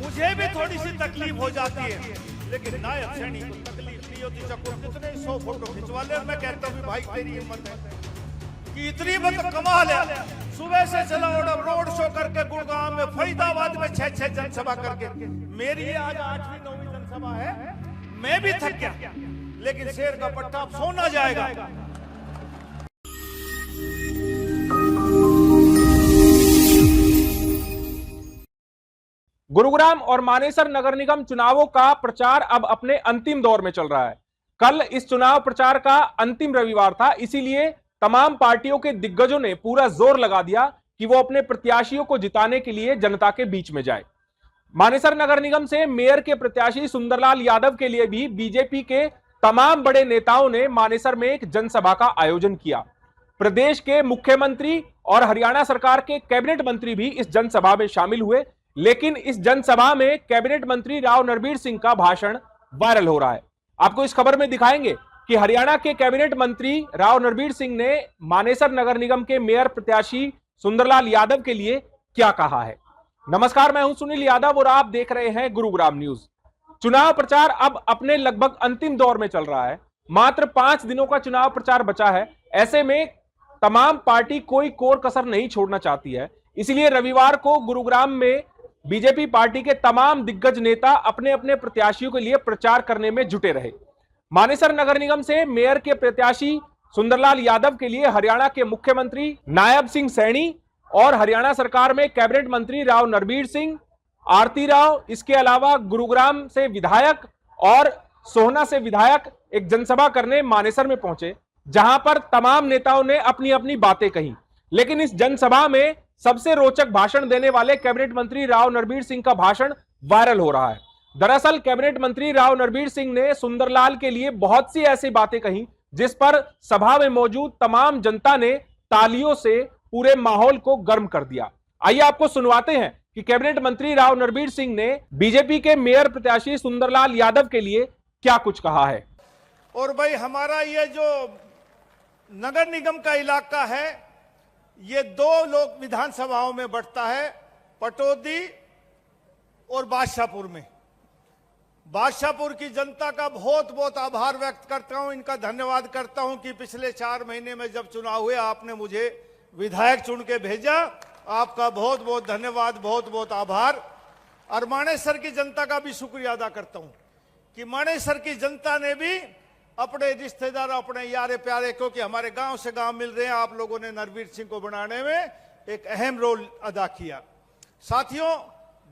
मुझे भी थोड़ी सी तकलीफ हो जाती है, लेकिन नायब सैनी को तकलीफ नहीं होती। चक्कर कितने 100 फोटो खिंचवा ले, मैं कहता हूँ भाई तेरी हिम्मत है कि इतनी मतलब कमाल है। सुबह से चला और रोड शो करके गुड़गांव में, फरीदाबाद में 6 जनसभा करके, मेरी ये आज 8वीं 9वीं जनसभा है। मैं भी थक गया, लेकिन शेर का पट्टा अब सोना जाएगा। गुरुग्राम और मानेसर नगर निगम चुनावों का प्रचार अब अपने अंतिम दौर में चल रहा है। कल इस चुनाव प्रचार का अंतिम रविवार था, इसीलिए तमाम पार्टियों के दिग्गजों ने पूरा जोर लगा दिया कि वो अपने प्रत्याशियों को जिताने के लिए जनता के बीच में जाए। मानेसर नगर निगम से मेयर के प्रत्याशी सुंदरलाल यादव के लिए भी बीजेपी के तमाम बड़े नेताओं ने मानेसर में एक जनसभा का आयोजन किया। प्रदेश के मुख्यमंत्री और हरियाणा सरकार के कैबिनेट मंत्री भी इस जनसभा में शामिल हुए, लेकिन इस जनसभा में कैबिनेट मंत्री राव नरबीर सिंह का भाषण वायरल हो रहा है। आपको इस खबर में दिखाएंगे कि हरियाणा के कैबिनेट मंत्री राव नरबीर सिंह ने मानेसर नगर निगम के मेयर प्रत्याशी सुंदरलाल यादव के लिए क्या कहा है। नमस्कार, मैं हूं सुनील यादव और आप देख रहे हैं गुरुग्राम न्यूज। चुनाव प्रचार अब अपने लगभग अंतिम दौर में चल रहा है। मात्र 5 दिनों का चुनाव प्रचार बचा है। ऐसे में तमाम पार्टी कोई कोर कसर नहीं छोड़ना चाहती है, इसलिए रविवार को गुरुग्राम में बीजेपी पार्टी के तमाम दिग्गज नेता अपने अपने प्रत्याशियों के लिए प्रचार करने में जुटे रहे। मानेसर नगर निगम से मेयर के प्रत्याशी सुंदरलाल यादव के लिए हरियाणा के मुख्यमंत्री नायब सिंह सैनी और हरियाणा सरकार में कैबिनेट मंत्री राव नरबीर सिंह, आरती राव, इसके अलावा गुरुग्राम से विधायक और सोहना से विधायक एक जनसभा करने मानेसर में पहुंचे, जहां पर तमाम नेताओं ने अपनी अपनी बातें कही। लेकिन इस जनसभा में सबसे रोचक भाषण देने वाले कैबिनेट मंत्री राव नरबीर सिंह का भाषण वायरल हो रहा है। दरअसल कैबिनेट मंत्री राव नरबीर सिंह ने सुंदरलाल के लिए बहुत सी ऐसी बातें कही जिस पर सभा में मौजूद तमाम जनता ने तालियों से पूरे माहौल को गर्म कर दिया। आइए आपको सुनवाते हैं कि कैबिनेट मंत्री राव नरबीर सिंह ने बीजेपी के मेयर प्रत्याशी सुंदरलाल यादव के लिए क्या कुछ कहा है। और भाई हमारा ये जो नगर निगम का इलाका है, ये 2 लोक विधानसभाओं में बढ़ता है, पटौदी और बादशाहपुर में। बादशाहपुर की जनता का बहुत बहुत आभार व्यक्त करता हूं, इनका धन्यवाद करता हूं कि पिछले 4 महीने में जब चुनाव हुए आपने मुझे विधायक चुन के भेजा। आपका बहुत बहुत धन्यवाद, बहुत बहुत आभार। और मानेसर की जनता का भी शुक्रिया अदा करता हूं कि मानेसर की जनता ने भी अपने रिश्तेदार, अपने यारे प्यारे, क्योंकि हमारे गांव से गांव मिल रहे हैं, आप लोगों ने नरबीर सिंह को बनाने में एक अहम रोल अदा किया। साथियों,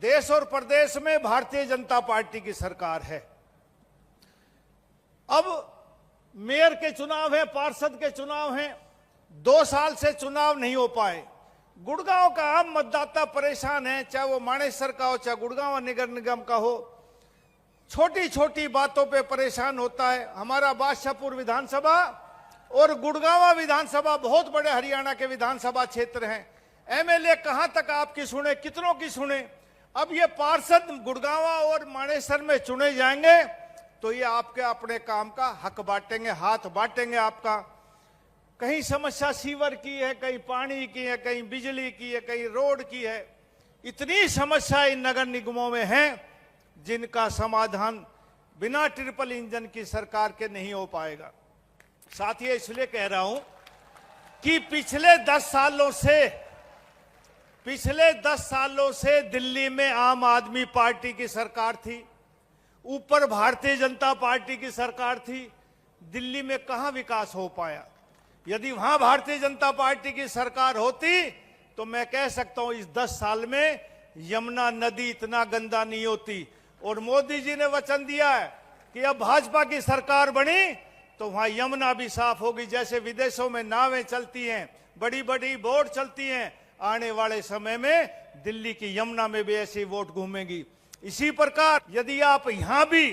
देश और प्रदेश में भारतीय जनता पार्टी की सरकार है। अब मेयर के चुनाव है, पार्षद के चुनाव हैं, 2 साल से चुनाव नहीं हो पाए। गुड़गांव का आम मतदाता परेशान है, चाहे वो मानेसर का हो चाहे गुड़गांव नगर निगम का हो, छोटी छोटी बातों पे परेशान होता है। हमारा बादशाहपुर विधानसभा और गुड़गांव विधानसभा बहुत बड़े हरियाणा के विधानसभा क्षेत्र हैं। एमएलए कहां तक आपकी सुने, कितनों की सुने। अब ये पार्षद गुड़गांव और मानेसर में चुने जाएंगे तो ये आपके अपने काम का हक बांटेंगे, हाथ बांटेंगे आपका। कहीं समस्या सीवर की है, कहीं पानी की है, कहीं बिजली की है, कहीं रोड की है। इतनी समस्या इन नगर निगमों में है जिनका समाधान बिना ट्रिपल इंजन की सरकार के नहीं हो पाएगा। साथियों, इसलिए कह रहा हूं कि पिछले 10 सालों से दिल्ली में आम आदमी पार्टी की सरकार थी, ऊपर भारतीय जनता पार्टी की सरकार थी। दिल्ली में कहां विकास हो पाया। यदि वहां भारतीय जनता पार्टी की सरकार होती तो मैं कह सकता हूं इस 10 साल में यमुना नदी इतना गंदा नहीं होती। और मोदी जी ने वचन दिया है कि अब भाजपा की सरकार बनी तो वहां यमुना भी साफ होगी। जैसे विदेशों में नावें चलती हैं, बड़ी बड़ी बोट चलती हैं, आने वाले समय में दिल्ली की यमुना में भी ऐसी वोट घूमेगी। इसी प्रकार यदि आप यहां भी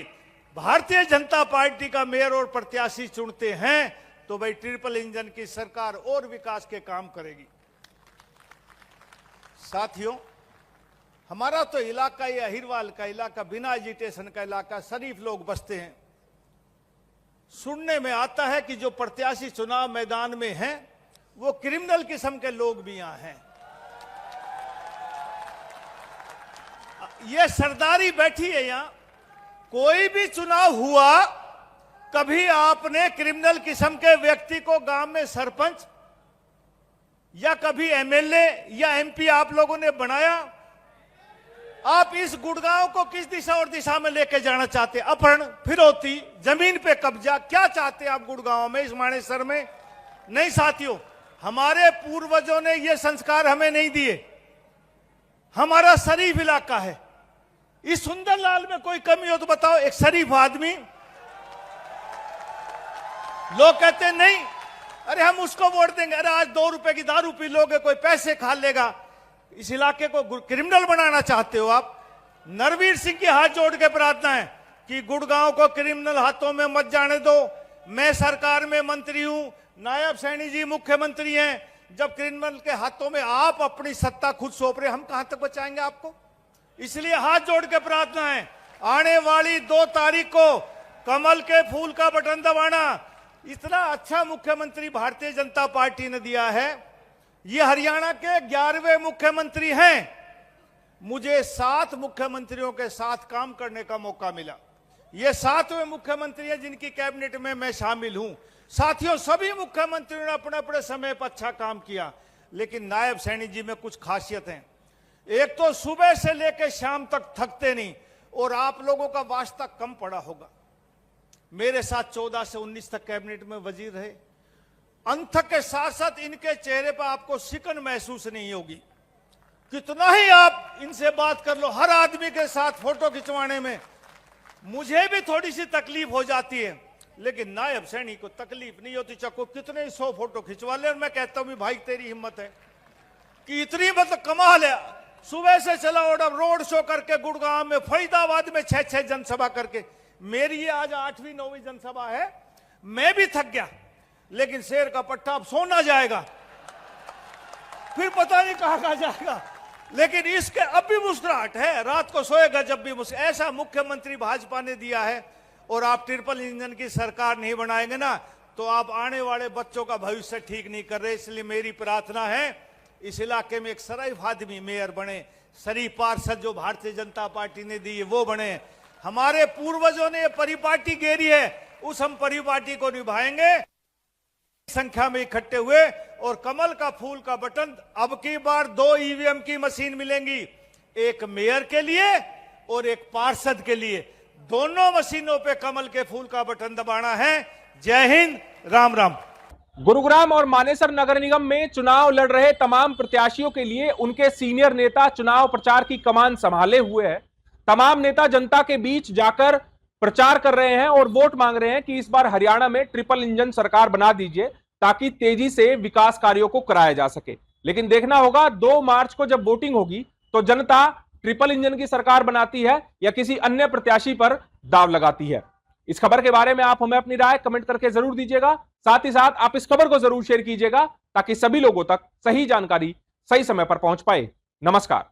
भारतीय जनता पार्टी का मेयर और प्रत्याशी चुनते हैं तो भाई ट्रिपल इंजन की सरकार और विकास के काम करेगी। साथियों, हमारा तो इलाका ये अहिरवाल का इलाका, बिना एजिटेशन का इलाका, शरीफ लोग बसते हैं। सुनने में आता है कि जो प्रत्याशी चुनाव मैदान में हैं वो क्रिमिनल किस्म के लोग भी यहां हैं। ये सरदारी बैठी है यहां। कोई भी चुनाव हुआ, कभी आपने क्रिमिनल किस्म के व्यक्ति को गांव में सरपंच या कभी एमएलए या एमपी आप लोगों ने बनाया? आप इस गुड़गांव को किस दिशा और दिशा में लेके जाना चाहते? अपहरण, फिरौती, जमीन पे कब्जा, क्या चाहते हैं आप गुड़गांव में, इस मानेसर में? नहीं साथियों, हमारे पूर्वजों ने ये संस्कार हमें नहीं दिए। हमारा शरीफ इलाका है। इस सुंदरलाल में कोई कमी हो तो बताओ। एक शरीफ आदमी, लोग कहते हैं नहीं, अरे हम उसको वोट देंगे। अरे आज 2 रुपए की दारू पी लोगे, कोई पैसे खा लेगा। इस इलाके को क्रिमिनल बनाना चाहते हो आप? नरवीर सिंह की हाथ जोड़ के प्रार्थना है कि गुड़गांव को क्रिमिनल हाथों में मत जाने दो। मैं सरकार में मंत्री हूं, नायब सैनी जी मुख्यमंत्री हैं। जब क्रिमिनल के हाथों में आप अपनी सत्ता खुद सौंप रहे, हम कहां तक बचाएंगे आपको? इसलिए हाथ जोड़ के प्रार्थना है, आने वाली 2 तारीख को कमल के फूल का बटन दबाना। इतना अच्छा मुख्यमंत्री भारतीय जनता पार्टी ने दिया है। ये हरियाणा के 11वें मुख्यमंत्री हैं। मुझे 7 मुख्यमंत्रियों के साथ काम करने का मौका मिला। ये 7वें मुख्यमंत्री हैं जिनकी कैबिनेट में मैं शामिल हूं। साथियों, सभी मुख्यमंत्रियों ने अपने अपने समय पर अच्छा काम किया, लेकिन नायब सैनी जी में कुछ खासियत है। एक तो सुबह से लेकर शाम तक थकते नहीं, और आप लोगों का वास्ता कम पड़ा होगा। मेरे साथ 14 से 19 तक कैबिनेट में वजीर रहे। अंत के साथ साथ इनके चेहरे पर आपको सिकन महसूस नहीं होगी। कितना ही आप इनसे बात कर लो, हर आदमी के साथ फोटो खिंचवाने में मुझे भी थोड़ी सी तकलीफ हो जाती है, लेकिन नायब सैनी को तकलीफ नहीं होती। चको कितने ही 100 फोटो खिंचवा ले। और मैं कहता हूं भाई, तेरी हिम्मत है कि इतनी, मतलब कमाल है। सुबह से चला और अब रोड शो करके गुड़गांव में, फरीदाबाद में 6-6 जनसभा करके। मेरी ये आज 8वीं 9वीं जनसभा है। मैं भी थक गया, लेकिन शेर का पट्टा अब सोना जाएगा, फिर पता नहीं कहां जाएगा। लेकिन इसके अब भी मुस्कुराहट है, रात को सोएगा जब भी ऐसा मुख्यमंत्री भाजपा ने दिया है। और आप ट्रिपल इंजन की सरकार नहीं बनाएंगे ना, तो आप आने वाले बच्चों का भविष्य ठीक नहीं कर रहे। इसलिए मेरी प्रार्थना है, इस इलाके में एक शरीफ आदमी मेयर बने, शरीफ पार्षद जो भारतीय जनता पार्टी ने दी है वो बने। हमारे पूर्वजों ने परिपाटी घेरी है, उस हम परिपाटी को निभाएंगे। संख्या में इकट्ठे हुए, और कमल का फूल का बटन, अब की बार 2 ईवीएम की मशीन मिलेंगी, एक मेयर के लिए और एक पार्षद के लिए। दोनों मशीनों पे कमल के फूल का बटन दबाना है। जय हिंद, राम राम। गुरुग्राम और मानेसर नगर निगम में चुनाव लड़ रहे तमाम प्रत्याशियों के लिए उनके सीनियर नेता चुनाव प्रचार की कमान संभाले हुए हैं। तमाम नेता जनता के बीच जाकर प्रचार कर रहे हैं और वोट मांग रहे हैं कि इस बार हरियाणा में ट्रिपल इंजन सरकार बना दीजिए, ताकि तेजी से विकास कार्यों को कराया जा सके। लेकिन देखना होगा 2 मार्च को जब वोटिंग होगी तो जनता ट्रिपल इंजन की सरकार बनाती है या किसी अन्य प्रत्याशी पर दाव लगाती है। इस खबर के बारे में आप हमें अपनी राय कमेंट करके जरूर दीजिएगा। साथ ही साथ आप इस खबर को जरूर शेयर कीजिएगा, ताकि सभी लोगों तक सही जानकारी सही समय पर पहुंच पाए। नमस्कार।